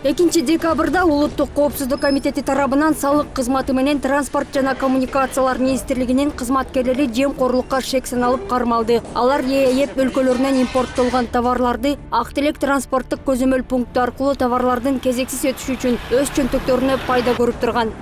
Экинчи декабрда Улуттук коопсуздук комитети тарабынан салык кызматы менен транспорт жана коммуникациялар министрлигинин кызматкерлери жемкорлукка шек саналып кармалды. Алар ЕЭП өлкөлөрүнөн импорттолгон товарларды Ак Тилек транспорттук көзөмөл пункту аркылуу товарлардын кезексиз өтүшү үчүн өз чөнтөктөрүнө пайда көрүп турган.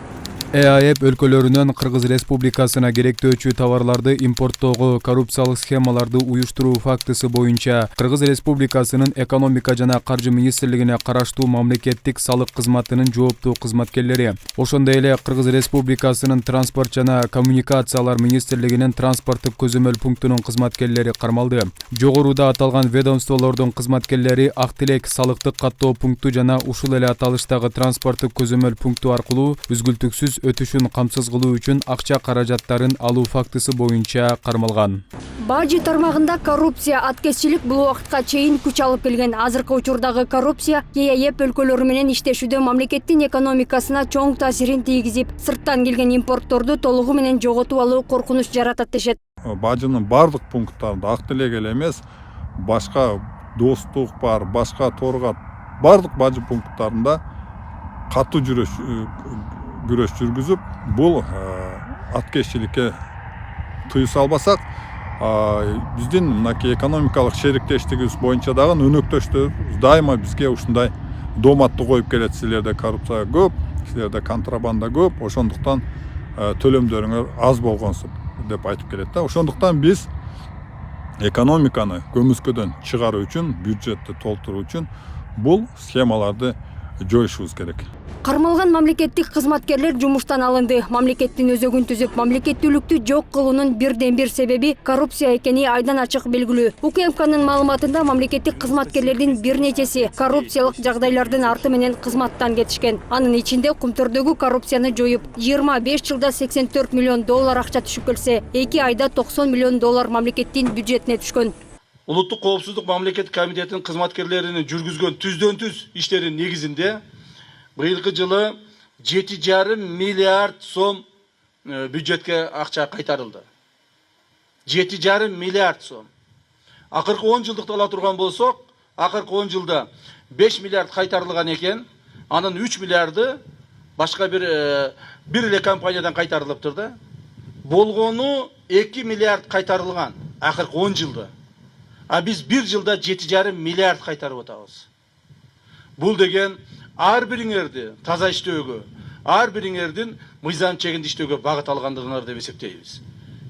ЕАЭП өлкөлөрүнөн Кыргыз Республикасына керектөөчү товарларды импорттоого коррупциялык схемаларды уюштуруу фактысы боюнча Кыргыз Республикасынын экономика жана каржы министрлигине караштуу мамлекеттик салык кызматынын жооптуу кызматкерлери, ошондой эле Кыргыз Республикасынын транспорт жана коммуникациялар министрлигинин транспорттук көзөмөл пунктунун кызматкерлери кармалды. Жогоруда аталган ведомстволордун кызматкерлери Ак Тилек салыктык каттоо пункту жана ушул эле аталыштагы транспорттук көзөмөл пункту аркылуу үзгүлтүксүз өтүшүн камсыз кылуу үчүн акча каражаттарын алуу фактысы боюнча кармалган. Бажы тармагында коррупция, аткезчилик бул убакытка чейин күч алып келген. Азыркы учурдагы коррупция ЕАЭП өлкөлөрү менен иштешүүдө мамлекеттин экономикасына чоң таасирин тийгизип, сырттан келген импортторду толугу менен жоготуп алуу коркунуч жаратат дешет. Бажынын бардык пункттарында Ак Тилек эле эмес, башка Достук бар, башка Торгат бардык бажы пункттарында катуу күрөш жүргүзүп, бул аткезчиликке тыюу салбасак, биздин мынакей экономикалык шериктештигибиз боюнча дагы өнөктөштөр дайыма бизге ушундай дооматты коюп келет. Силерде коррупция көп, силерде контрабанда көп, ошондуктан төлөмдөрүңөр аз болгонсуп деп айтып келет да. Ошондуктан биз экономиканы көмүскөдөн чыгаруу үчүн, бюджетти толтуруу үчүн бул схемаларды жоюшубуз керек. Кармалган мамлекеттик кызматкерлер жумуштан алынды. Мамлекеттин өзөгүн түзүп, мамлекеттүүлүктү жок кылуунун бирден бир себеби коррупция экени айдан ачык белгилүү. УКМКнын маалыматында мамлекеттик кызматкерлердин бир нечеси коррупциялык жагдайлардын арты менен кызматтан кетишкен. Анын ичинде кумтөрдөгү коррупцияны жоюп, 25 жылда 84 миллион доллар акча түшүп келсе, 2 айда 90 миллион доллар мамлекеттин бюджетине түшкөн. Улуттук коопсуздук мамлекеттик комитетинин кызматкерлеринин жүргүзгөн түздөн-түз иштеринин негизинде быйылкы жылы 7,5 миллиард сом бюджетке акча кайтарылды. 7,5 миллиард сом. Акыркы 10 жылдыкты ала турган болсок, акыркы 10 жылда 5 миллиард кайтарылган экен. Анын 3 миллиарды башка бир эле компаниядан кайтарылыптыр да. Болгону 2 миллиард кайтарылган акыркы 10 жылда. А биз 1 жылда 7,5 миллиард кайтарып атабыз. Бул деген ар бириңерди таза иштөөгө, ар бириңердин мыйзам чегинде иштөөгө багыт алгандыгыңар деп эсептейбиз.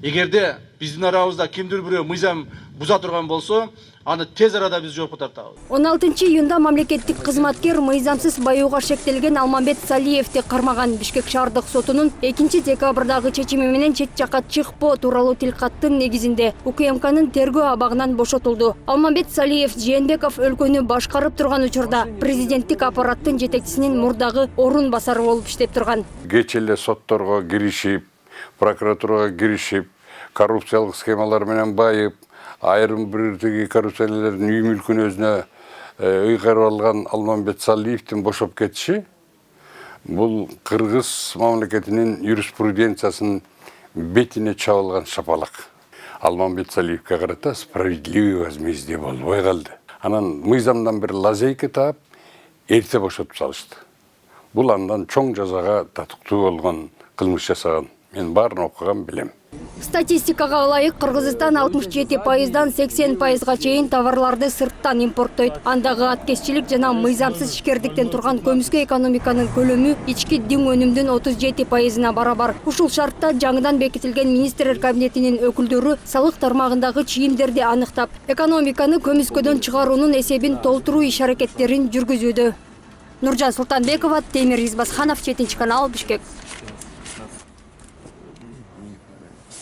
Эгерде биздин арабызда кимдир бирөө мыйзам буза турган болсо, аны тез арада биз жоопко тартабыз. 16 июнда мамлекеттик кызматкер мыйзамсыз баюуга шектелген Алмамбет Салиевди кармаган. Бишкек шаардык сотунун 2 декабрдагы чечими менен чет жакка чыкпоо тууралуу тилкаттын негизинде УКМКнын тергөө абагынан бошотулду. Алмамбет Салиев Жээнбеков өлкөнү башкарып турган учурда президенттик аппараттын жетекчисинин мурдагы орун басары болуп иштеп турган. Кеч эле сотторго киришип, прокуратурага киришип, коррупциялык схемалар менен байып, айрым бирдеги коррупционерлердин үй мүлкүн өзүнө ыйгарып алган Алмамбет Салиевдин бошоп кетиши бул Кыргыз мамлекетинин юриспруденциясынын бетине чабылган шапалак. Алмамбет Салиевге карата справедливый возмездие болбой калды. Анан мыйзамдан бир лазейка таап, эрте бошотуп салышты. Бул андан чоң жазага татыктуу болгон кылмыш жасаган. Мен баарын окуган билем. Статистикага ылайык Кыргызстан 67%дан 80%га чейин товарларды сырттан импорттойт. Андагы аткезчилик жана мыйзамсыз ишкердиктен турган көмүскө экономиканын көлөмү ички диң өнүмдүн 37%на барабар. Ушул шартта жаңыдан бекитилген министрлер кабинетинин өкүлдөрү салык тармагындагы чийимдерди аныктап, экономиканы көмүскөдөн чыгаруунун эсебин толтуруу иш-аракеттерин жүргүзүүдө. Нуржан Султанбекова, Темир Избасханов, 7 канал, Бишкек.